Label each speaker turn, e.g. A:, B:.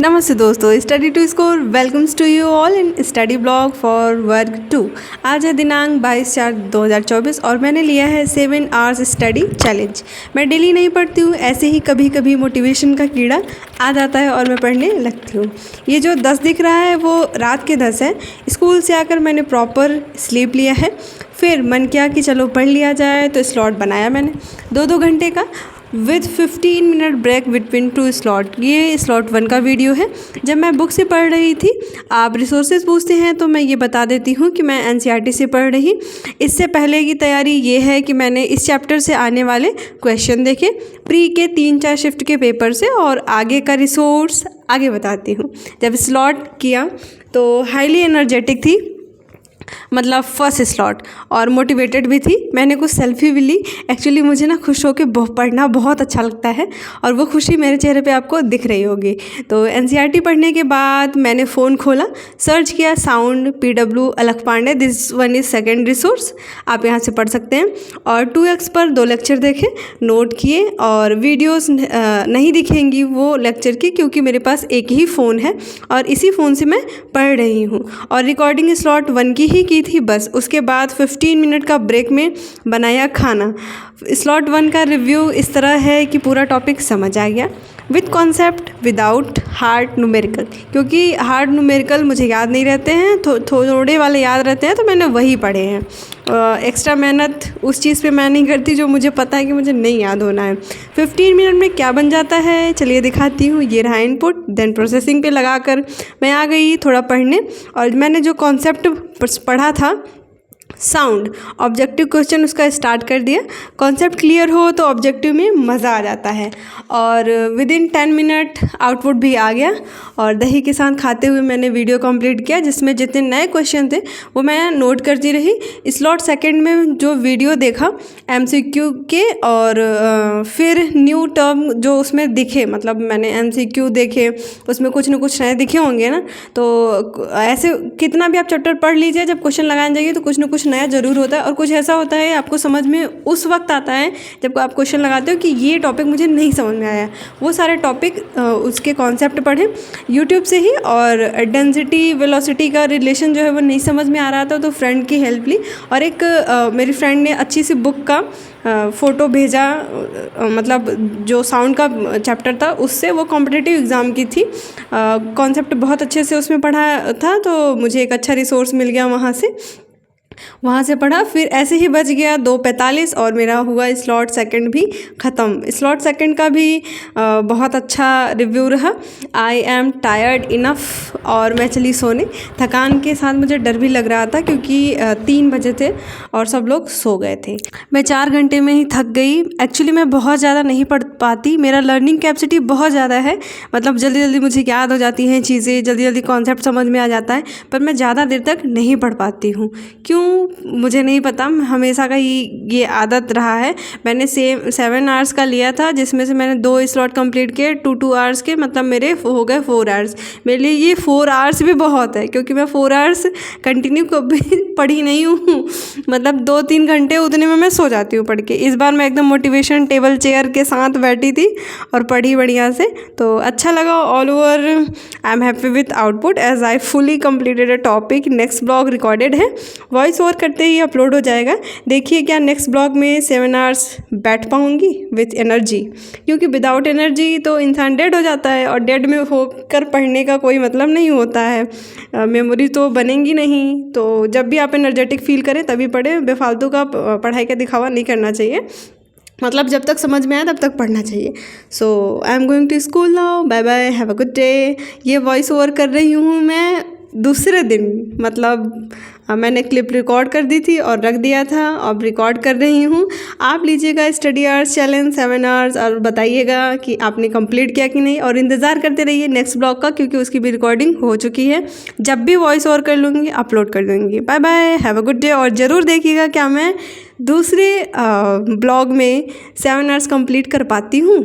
A: नमस्ते दोस्तों, study to score welcomes to you all in study blog for work 2। आज है दिनांक 22/4/2024 और मैंने लिया है 7 आवर्स स्टडी चैलेंज। मैं डेली नहीं पढ़ती हूँ, ऐसे ही कभी कभी मोटिवेशन का कीड़ा आ जाता है और मैं पढ़ने लगती हूँ। ये जो 10 दिख रहा है वो रात के 10 है। स्कूल से आकर मैंने प्रॉपर स्लीप लिया है, फिर मन किया कि चलो पढ़ लिया जाए, तो स्लॉट बनाया मैंने 2-2 घंटे का with 15 minute break between 2 slot. ये स्लॉट 1 का वीडियो है। जब मैं बुक से पढ़ रही थी, आप रिसोर्सेज पूछते हैं तो मैं ये बता देती हूँ कि मैं एनसीईआरटी से पढ़ रही। इससे पहले की तैयारी ये है कि मैंने इस चैप्टर से आने वाले क्वेश्चन देखे प्री के 3-4 शिफ्ट के पेपर से, और आगे का रिसोर्स आगे बताती हूँ। जब स्लॉट किया तो हाईली एनर्जेटिक थी, मतलब फर्स्ट स्लॉट, और मोटिवेटेड भी थी। मैंने कुछ सेल्फी भी ली। एक्चुअली मुझे ना खुश होकर पढ़ना बहुत अच्छा लगता है और वो खुशी मेरे चेहरे पे आपको दिख रही होगी। तो एनसीईआरटी पढ़ने के बाद मैंने फ़ोन खोला, सर्च किया sound PW Alakh Pandey, this one is second resource, आप यहाँ से पढ़ सकते हैं। और 2x पर 2 लेक्चर देखे, नोट किए, और वीडियोस नहीं दिखेंगी वो लेक्चर की क्योंकि मेरे पास एक ही फ़ोन है और इसी फ़ोन से मैं पढ़ रही हूँ। और रिकॉर्डिंग स्लॉट 1 की थी बस। उसके बाद 15 मिनट का ब्रेक में बनाया खाना। स्लॉट 1 का रिव्यू इस तरह है कि पूरा टॉपिक समझ आ गया with concept without hard numerical, क्योंकि हार्ड न्यूमेरिकल मुझे याद नहीं रहते हैं, थोड़े वाले याद रहते हैं, तो मैंने वही पढ़े हैं। एक्स्ट्रा मेहनत उस चीज़ पे मैं नहीं करती जो मुझे पता है कि मुझे नहीं याद होना है। 15 मिनट में क्या बन जाता है चलिए दिखाती हूँ। ये रहा इनपुट, देन प्रोसेसिंग पे लगाकर मैं आ गई थोड़ा पढ़ने, और मैंने जो कॉन्सेप्ट पढ़ा था साउंड, ऑब्जेक्टिव क्वेश्चन उसका स्टार्ट कर दिया। कॉन्सेप्ट क्लियर हो तो ऑब्जेक्टिव में मज़ा आ जाता है, और विद इन 10 मिनट आउटपुट भी आ गया। और दही के साथ खाते हुए मैंने वीडियो कंप्लीट किया, जिसमें जितने नए क्वेश्चन थे वो मैं नोट करती रही। स्लॉट सेकंड में जो वीडियो देखा MCQ के, और फिर न्यू टर्म जो उसमें दिखे, मतलब मैंने MCQ देखे, उसमें कुछ न कुछ नए दिखे होंगे ना। तो ऐसे कितना भी आप चैप्टर पढ़ लीजिए, जब क्वेश्चन लगाने जाइए तो कुछ न कुछ नया ज़रूर होता है, और कुछ ऐसा होता है आपको समझ में उस वक्त आता है जब आप क्वेश्चन लगाते हो कि ये टॉपिक मुझे नहीं समझ में आया। वो सारे टॉपिक उसके कॉन्सेप्ट पढ़े यूट्यूब से ही, और डेंसिटी वेलोसिटी का रिलेशन जो है वो नहीं समझ में आ रहा था तो फ्रेंड की हेल्प ली, और एक मेरी फ्रेंड ने अच्छी सी बुक का फ़ोटो भेजा, मतलब जो साउंड का चैप्टर था उससे, वो कॉम्पिटिटिव एग्ज़ाम की थी। कॉन्सेप्ट बहुत अच्छे से उसमें पढ़ा था, तो मुझे एक अच्छा रिसोर्स मिल गया वहाँ से पढ़ा। फिर ऐसे ही बच गया 2:45 और मेरा हुआ स्लॉट सेकंड भी ख़त्म। स्लॉट सेकंड का भी बहुत अच्छा रिव्यू रहा। आई एम टायर्ड इनफ, और मैं चली सोने। थकान के साथ मुझे डर भी लग रहा था क्योंकि 3 बजे थे और सब लोग सो गए थे। मैं 4 घंटे में ही थक गई। एक्चुअली मैं बहुत ज़्यादा नहीं पढ़ पाती, मेरा लर्निंग कैपेसिटी बहुत ज़्यादा है, मतलब जल्दी जल्दी मुझे याद हो जाती हैं चीज़ें, जल्दी जल्दी कॉन्सेप्ट समझ में आ जाता है, पर मैं ज़्यादा देर तक नहीं पढ़ पाती हूँ। क्यों मुझे नहीं पता, हमेशा का ही ये आदत रहा है। मैंने 7 आवर्स का लिया था, जिसमें से मैंने 2 स्लॉट कंप्लीट किए 2-2 आवर्स के, मतलब मेरे हो गए 4 आवर्स। मेरे लिए ये 4 आवर्स भी बहुत है, क्योंकि मैं 4 आवर्स कंटिन्यू कभी पढ़ी नहीं हूँ, मतलब 2-3 घंटे उतने में मैं सो जाती हूँ पढ़ के। इस बार मैं एकदम मोटिवेशन टेबल चेयर के साथ बैठी थी और पढ़ी बढ़िया से, तो अच्छा लगा। All over I am happy with output as I fully completed a topic. Next blog recorded है, वॉइस ओवर करते ही अपलोड हो जाएगा। देखिए क्या नेक्स्ट ब्लॉग में 7 आवर्स बैठ पाऊँगी विथ एनर्जी, क्योंकि विदाउट एनर्जी तो इंसान डेड हो जाता है, और डेड में होकर पढ़ने का कोई मतलब नहीं होता है, मेमोरी तो बनेंगी नहीं। तो जब भी आप एनर्जेटिक फील करें तभी पढ़ें, बेफालतू का पढ़ाई का दिखावा नहीं करना चाहिए, मतलब जब तक समझ में आए तब तक पढ़ना चाहिए। So I am going to school now, bye bye, have a good day. ये वॉइस ओवर कर रही हूँ मैं दूसरे दिन, मतलब मैंने क्लिप रिकॉर्ड कर दी थी और रख दिया था, अब रिकॉर्ड कर रही हूँ। आप लीजिएगा स्टडी आवर्स चैलेंज 7 आवर्स और बताइएगा कि आपने कंप्लीट किया कि नहीं, और इंतज़ार करते रहिए नेक्स्ट ब्लॉग का, क्योंकि उसकी भी रिकॉर्डिंग हो चुकी है। जब भी वॉइस ओवर कर लूँगी अपलोड कर दूँगी। Bye bye, have a good day. और ज़रूर देखिएगा क्या मैं दूसरे ब्लॉग में 7 आवर्स कंप्लीट कर पाती हूँ।